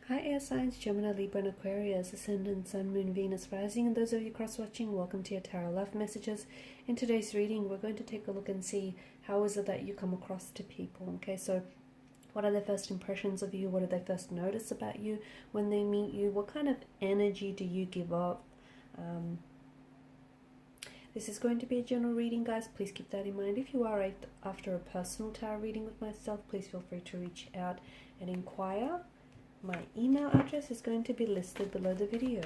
Hi air signs, Gemini, Libra and Aquarius, Ascendant, Sun, Moon, Venus, Rising, and those of you cross-watching, welcome to your Tarot Love Messages. In today's reading, we're going to take a look and see how is it that you come across to people, okay? So what are their first impressions of you? What do they first notice about you when they meet you? What kind of energy do you give off? This is going to be a general reading, guys. Please keep that in mind. If you are after a personal tarot reading with myself, please feel free to reach out and inquire. My email address is going to be listed below the video.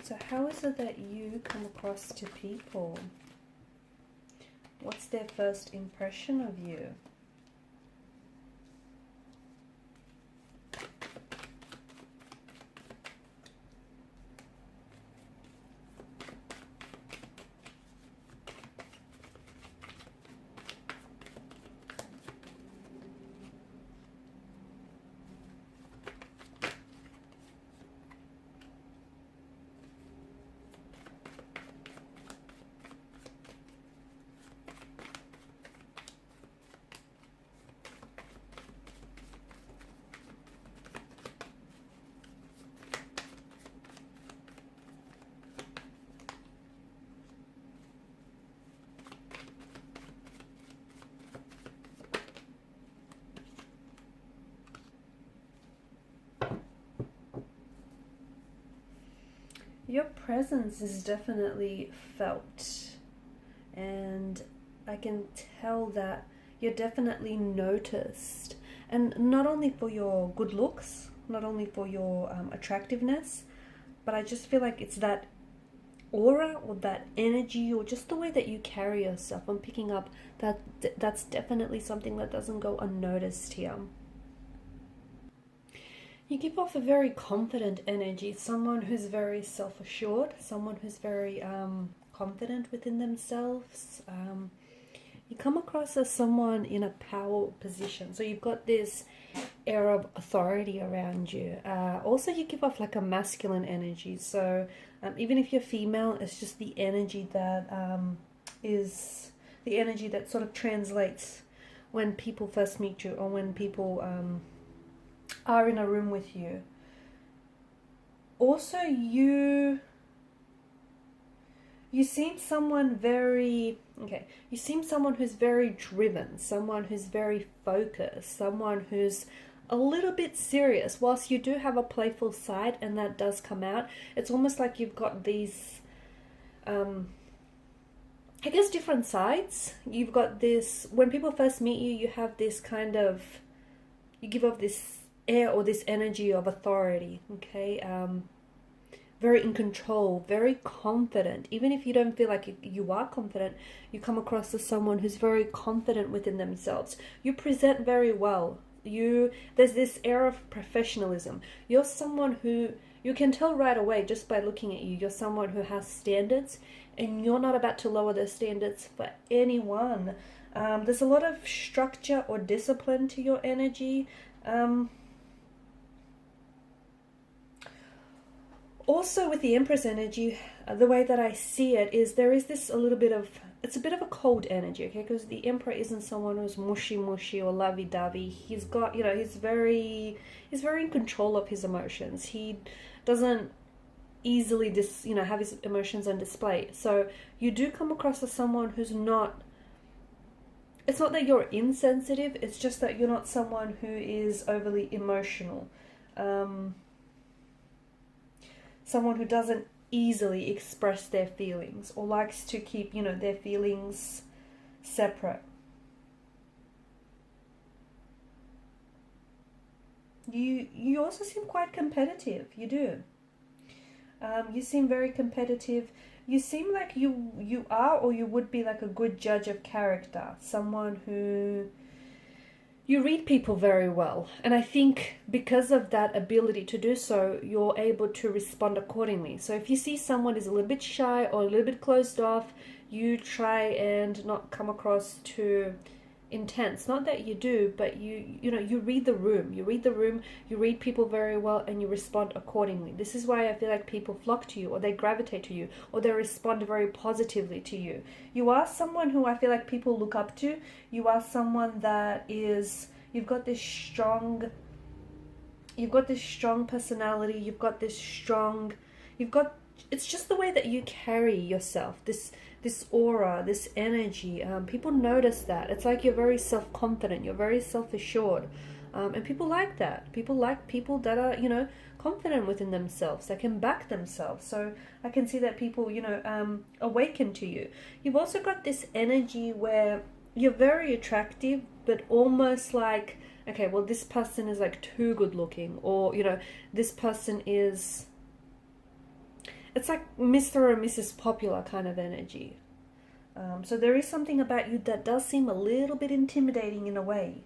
So how is it that you come across to people? What's their first impression of you? Your presence is definitely felt, and I can tell that you're definitely noticed, and not only for your good looks, not only for your attractiveness, but I just feel like it's that aura or that energy or just the way that you carry yourself. I'm picking up that that's definitely something that doesn't go unnoticed here. You give off a very confident energy, someone who's very self-assured, someone who's very confident within themselves. You come across as someone in a power position, so you've got this air of authority around you. Also, you give off like a masculine energy, so even if you're female, it's just the energy that is the energy that sort of translates when people first meet you, or when people are in a room with you. Also, you seem someone very, you seem someone who's very driven, someone who's very focused, someone who's a little bit serious. Whilst you do have a playful side, and that does come out, it's almost like you've got these I guess different sides. You've got this, when people first meet you, you have this kind of, you give off this air or this energy of authority, okay? Very in control, very confident. Even if you don't feel like you are confident, you come across as someone who's very confident within themselves. You present very well. There's this air of professionalism. You're someone who, you can tell right away just by looking at you, you're someone who has standards, and you're not about to lower those standards for anyone. There's a lot of structure or discipline to your energy. Also, with the Empress energy, the way that I see it is there is this a little bit of, it's a bit of a cold energy, okay? Because the Emperor isn't someone who's mushy or lovey-dovey. He's got, he's very in control of his emotions. He doesn't easily have his emotions on display. So you do come across as someone who's not, it's not that you're insensitive, it's just that you're not someone who is overly emotional. Someone who doesn't easily express their feelings, or likes to keep, their feelings separate. You also seem quite competitive. You do. You seem very competitive. You seem like you are, or you would be, like a good judge of character. Someone who, you read people very well, and I think because of that ability to do so, you're able to respond accordingly. So if you see someone is a little bit shy or a little bit closed off, you try and not come across too intense. Not that you do, but you read the room. You read people very well, and you respond accordingly. This is why I feel like people flock to you, or they gravitate to you, or they respond very positively to you. You are someone who I feel like people look up to. You are someone that is, you've got this strong You've got this strong personality. You've got this strong, you've got, it's just the way that you carry yourself, this aura, this energy. People notice that. It's like you're very self-confident, you're very self-assured. And people like that. People like people that are, you know, confident within themselves, that can back themselves. So I can see that people, you know, awaken to you. You've also got this energy where you're very attractive, but almost like, okay, well, this person is like too good looking, or, you know, this person is, it's like Mr. or Mrs. Popular kind of energy. So there is something about you that does seem a little bit intimidating in a way.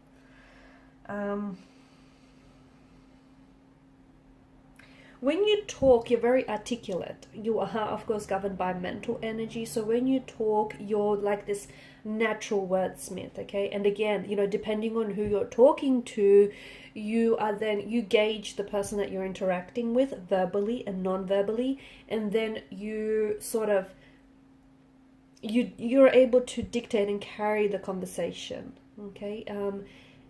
When you talk, you're very articulate. You are, of course, governed by mental energy. So when you talk, you're like this natural wordsmith, okay? And again, you know, depending on who you're talking to, you gauge the person that you're interacting with verbally and non-verbally, and then you sort of, you're able to dictate and carry the conversation, okay?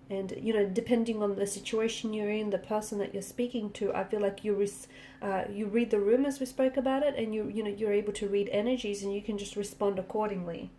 And, you know, depending on the situation you're in, the person that you're speaking to, I feel like you read the room, as we spoke about it, and you know, you're able to read energies, and you can just respond accordingly.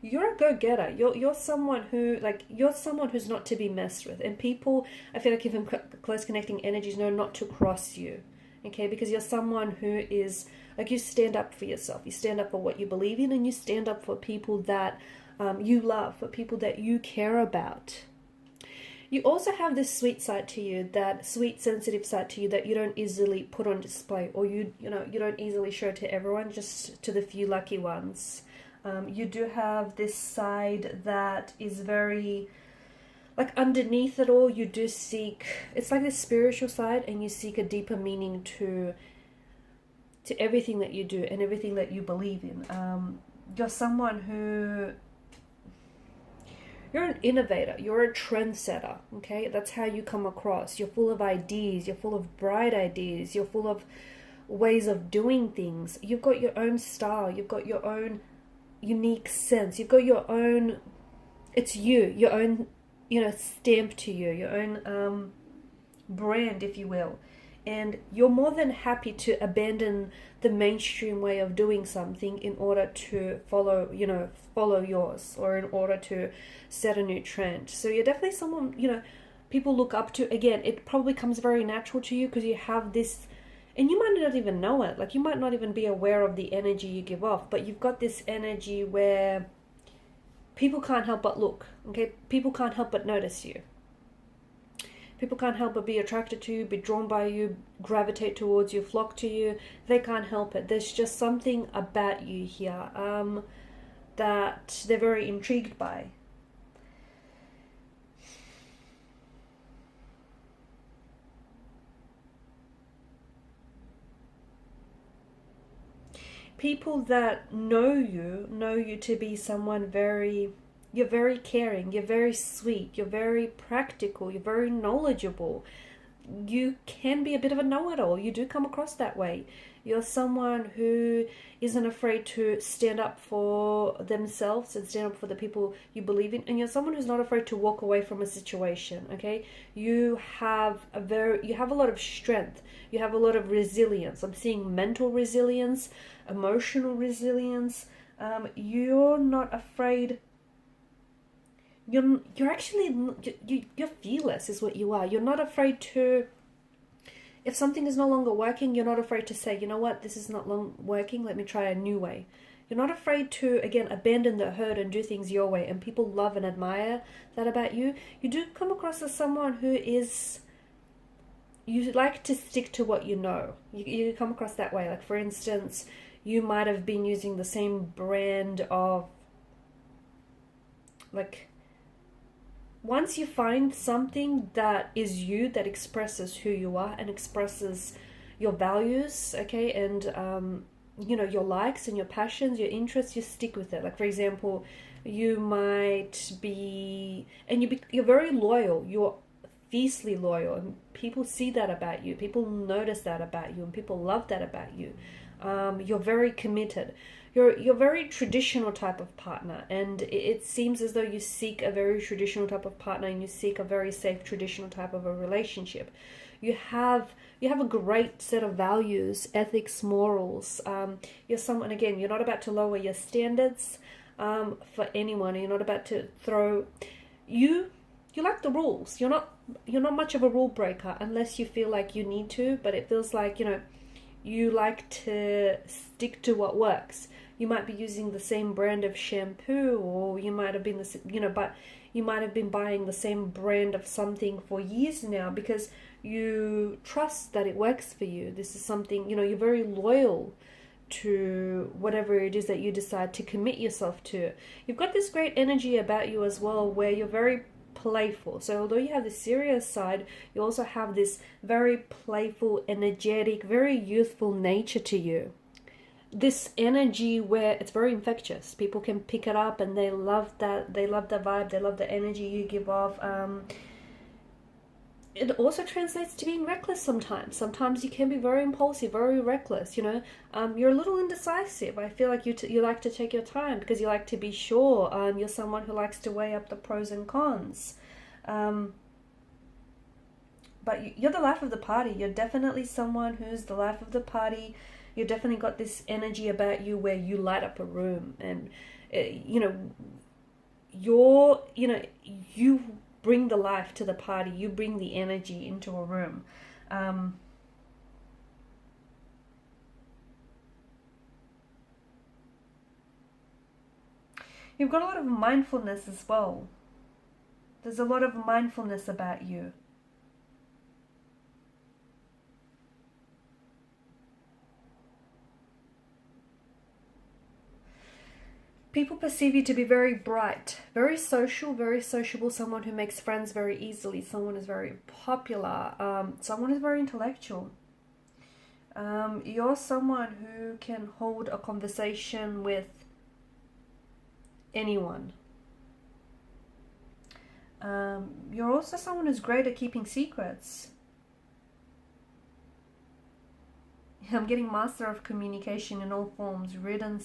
You're a go-getter. You're someone who, like, you're someone who's not to be messed with. And people, I feel like, even close connecting energies know not to cross you, okay? Because you're someone who is, like, you stand up for yourself. You stand up for what you believe in, and you stand up for people that you love, for people that you care about. You also have this sweet side to you, that sweet, sensitive side to you that you don't easily put on display, or you don't easily show to everyone, just to the few lucky ones. You do have this side that is very, like, underneath it all, you do seek, it's like this spiritual side, and you seek a deeper meaning to everything that you do and everything that you believe in. You're someone who, you're an innovator, you're a trendsetter, okay? That's how you come across. You're full of ideas, you're full of bright ideas, you're full of ways of doing things. You've got your own style, you've got your own unique sense, you've got your own, it's you, your own, you know, stamp to you, your own brand, if you will. And you're more than happy to abandon the mainstream way of doing something in order to follow yours, or in order to set a new trend. So you're definitely someone, you know, people look up to. Again, it probably comes very natural to you because you have this, and you might not even know it. Like, you might not even be aware of the energy you give off, but you've got this energy where people can't help but look, okay? People can't help but notice you. People can't help but be attracted to you, be drawn by you, gravitate towards you, flock to you. They can't help it. There's just something about you here that they're very intrigued by. People that know you to be someone very, you're very caring, you're very sweet, you're very practical, you're very knowledgeable. You can be a bit of a know-it-all. You do come across that way. You're someone who isn't afraid to stand up for themselves and stand up for the people you believe in. And you're someone who's not afraid to walk away from a situation, okay? You have a lot of strength. You have a lot of resilience. I'm seeing mental resilience, emotional resilience. You're not afraid. You're fearless is what you are. You're not afraid to, if something is no longer working, you're not afraid to say, you know what, this is not working, let me try a new way. You're not afraid to, again, abandon the herd and do things your way, and people love and admire that about you. You do come across as someone who is, you like to stick to what you know. You come across that way. Like, for instance, you might have been using the same brand of, like, once you find something that is you, that expresses who you are and expresses your values, okay, and your likes and your passions, your interests, you stick with it. Like, for example, you might be, and you're very loyal. You're fiercely loyal, and people see that about you. People notice that about you, and people love that about you. You're very committed. you're a very traditional type of partner, and it seems as though you seek a very traditional type of partner, and you seek a very safe traditional type of a relationship. You have a great set of values, ethics, morals. You're someone, again, you're not about to lower your standards for anyone. You're not about to throw you like the rules. You're not much of a rule breaker unless you feel like you need to, but it feels like, you like to stick to what works. You might be using the same brand of shampoo, or you might have been but you might have been buying the same brand of something for years now because you trust that it works for you. This is something, you're very loyal to whatever it is that you decide to commit yourself to. You've got this great energy about you as well, where you're very playful. So although you have the serious side, you also have this very playful, energetic, very youthful nature to you. This energy where it's very infectious. People can pick it up and they love that. They love the vibe. They love the energy you give off. It also translates to being reckless sometimes. Sometimes you can be very impulsive, very reckless, You're a little indecisive. I feel like you like to take your time because you like to be sure. You're someone who likes to weigh up the pros and cons. But you're the life of the party. You're definitely someone who's the life of the party. You've definitely got this energy about you where you light up a room. And, you bring the life to the party. You bring the energy into a room. You've got a lot of mindfulness as well. There's a lot of mindfulness about you. People perceive you to be very bright, very social, very sociable, someone who makes friends very easily, someone who's very popular, someone who's very intellectual. You're someone who can hold a conversation with anyone. You're also someone who's great at keeping secrets. I'm getting master of communication in all forms, written,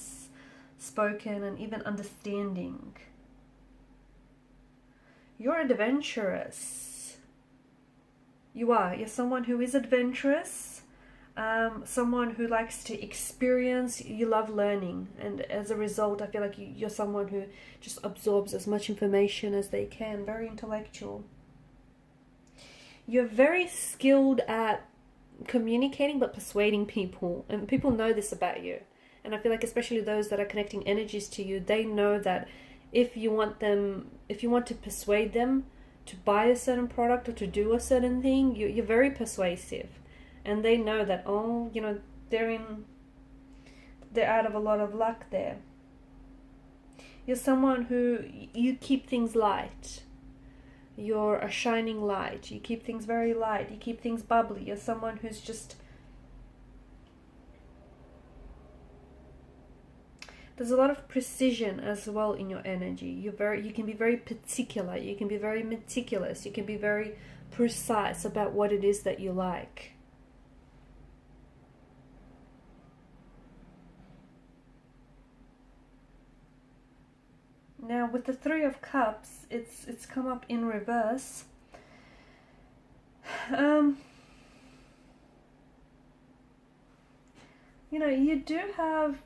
spoken, and even understanding. You're adventurous. You are. You're someone who is adventurous, someone who likes to experience. You love learning, and as a result, I feel like you're someone who just absorbs as much information as they can. Very intellectual. You're very skilled at communicating but persuading people, and people know this about you. And I feel like especially those that are connecting energies to you, they know that if you want to persuade them to buy a certain product or to do a certain thing, you're very persuasive. And they know that, they're out of a lot of luck there. You're someone who, you keep things light. You're a shining light. You keep things very light. You keep things bubbly. You're someone who's just... There's a lot of precision as well in your energy. You can be very particular. You can be very meticulous. You can be very precise about what it is that you like. Now with the Three of Cups, it's come up in reverse. You do have...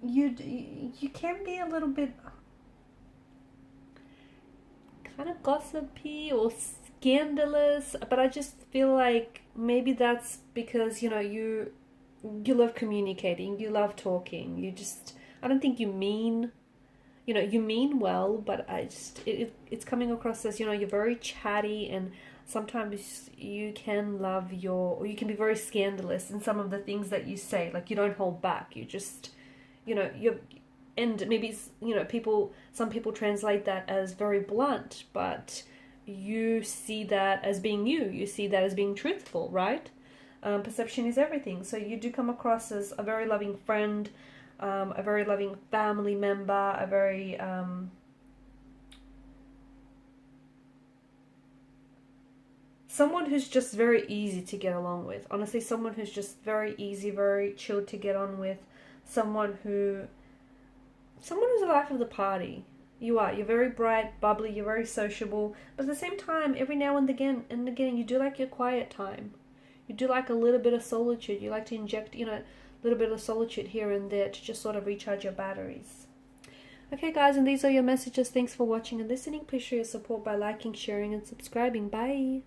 You can be a little bit kind of gossipy or scandalous, but I just feel like maybe that's because you love communicating, you love talking, I don't think you mean well, but it's coming across as you're very chatty, and sometimes you can you can be very scandalous in some of the things that you say. Like, you don't hold back, you just and maybe some people translate that as very blunt, but you see that as being you see that as being truthful, right? Perception is everything. So you do come across as a very loving friend, a very loving family member, a very someone who's just very easy to get along with. Honestly, someone who's just very easy, very chilled to get on with. Someone who's the life of the party. You are. You're very bright, bubbly, you're very sociable. But at the same time, every now and again, you do like your quiet time. You do like a little bit of solitude. You like to inject, a little bit of solitude here and there to just sort of recharge your batteries. Okay, guys, and these are your messages. Thanks for watching and listening. Please show your support by liking, sharing, and subscribing. Bye.